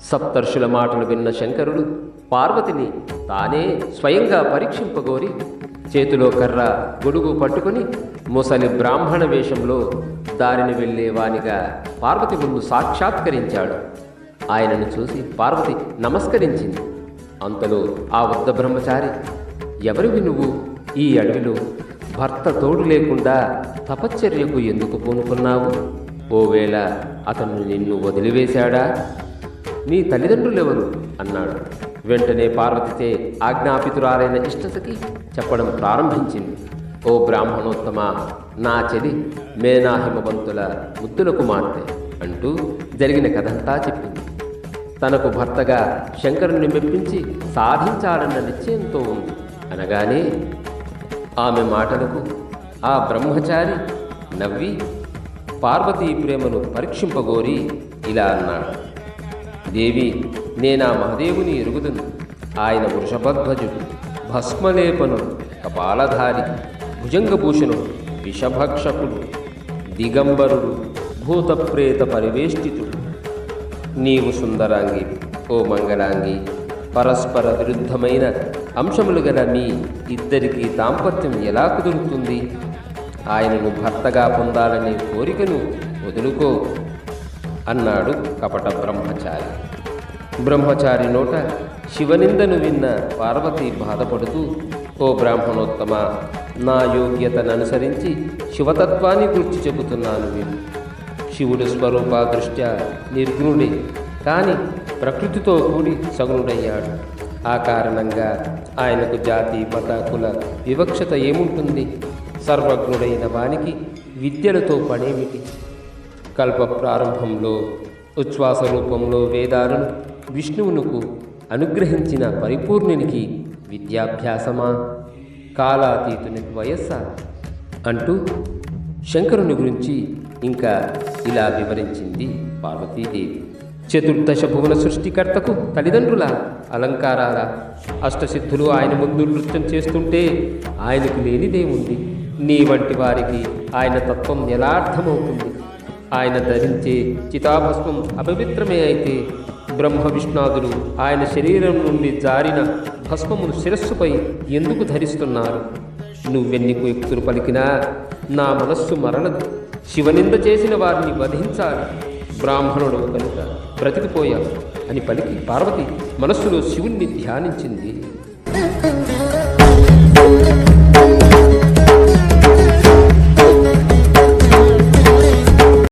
సప్తర్షుల మాటలు విన్న శంకరుడు పార్వతిని తానే స్వయంగా పరీక్షింపగోరి చేతిలో కర్ర గొడుగు పట్టుకుని ముసలి బ్రాహ్మణ వేషంలో దారిని వెళ్ళేవానిగా పార్వతి ముందు సాక్షాత్కరించాడు. ఆయనను చూసి పార్వతి నమస్కరించింది. అంతలో ఆ వృద్ధ బ్రహ్మచారి, ఎవరివి నువ్వు? ఈ అడవిలో భర్త తోడు లేకుండా తపశ్చర్యకు ఎందుకు పూనుకున్నావు? ఓవేళ అతను నిన్ను వదిలివేశాడా? నీ తల్లిదండ్రులెవరు అన్నాడు. వెంటనే పార్వతిచే ఆజ్ఞాపితురాలైన ఇష్టసఖి చెప్పడం ప్రారంభించింది. ఓ బ్రాహ్మణోత్తమ, నా చెలి మేనాహిమవంతుల ముద్దుల కుమార్తె అంటూ జరిగిన కథంతా చెప్పింది. తనకు భర్తగా శంకరుని మెప్పించి సాధించాలన్న నిశ్చయంతో ఉంది అనగానే ఆమె మాటలకు ఆ బ్రహ్మచారి నవ్వి పార్వతీ ప్రేమను పరీక్షింపగోరి ఇలా అన్నాడు. దేవి, నేనా మహదేవుని ఎరుగుదును. ఆయన వృషభధ్వజుడు, భస్మలేపనుడు, కపాలధారి, భుజంగభూషణుడు, విషభక్షకుడు, దిగంబరుడు, భూతప్రేత పరివేష్టితుడు. నీవు సుందరాంగి, ఓ మంగళాంగి. పరస్పర విరుద్ధమైన అంశములు గల మీ ఇద్దరికీ దాంపత్యం ఎలా కుదురుతుంది? ఆయనను భర్తగా పొందాలనే కోరికను వదులుకో అన్నాడు కపట బ్రహ్మచారి. బ్రహ్మచారి నోట శివనిందను విన్న పార్వతి బాధపడుతూ, ఓ బ్రాహ్మణోత్తమ, నా యోగ్యతను అనుసరించి శివతత్వాన్ని గురించి చెబుతున్నాను విను. శివుడు స్వరూప దృష్ట్యా నిర్గుణుడే, కానీ ప్రకృతితో కూడి సగుణుడయ్యాడు. ఆ కారణంగా ఆయనకు జాతి మత కుల వివక్షత ఏముంటుంది? సర్వజ్ఞుడైన వానికి విద్యలతో పనేమిటి? కల్ప ప్రారంభంలో ఉచ్ఛ్వాస రూపంలో వేదాలను విష్ణువునకు అనుగ్రహించిన పరిపూర్ణునికి విద్యాభ్యాసమా? కాలాతీతునికి వయస్సా? అంటూ శంకరుని గురించి ఇంకా ఇలా వివరించింది పార్వతీదేవి. చతుర్దశ భువన సృష్టికర్తకు తల్లిదండ్రుల అలంకారాల అష్టసిద్ధులు ఆయన ముందు నృత్యం చేస్తుంటే ఆయనకు లేనిదేముంది? నీ వంటి వారికి ఆయన తత్వం ఎలా అర్థమవుతుంది? ఆయన ధరించే చితాభస్మం అపవిత్రమే అయితే బ్రహ్మ విష్ణాదులు ఆయన శరీరం నుండి జారిన భస్మమును శిరస్సుపై ఎందుకు ధరిస్తున్నారు? నువ్వెన్ని కుయుక్తులు పలికినా నా మనస్సు మరలదు. శివనింద చేసిన వారిని వధించాలి. బ్రాహ్మణుడు కనుక బ్రతికిపోయావు అని పలికి పార్వతి మనస్సులో శివుణ్ణి ధ్యానించింది.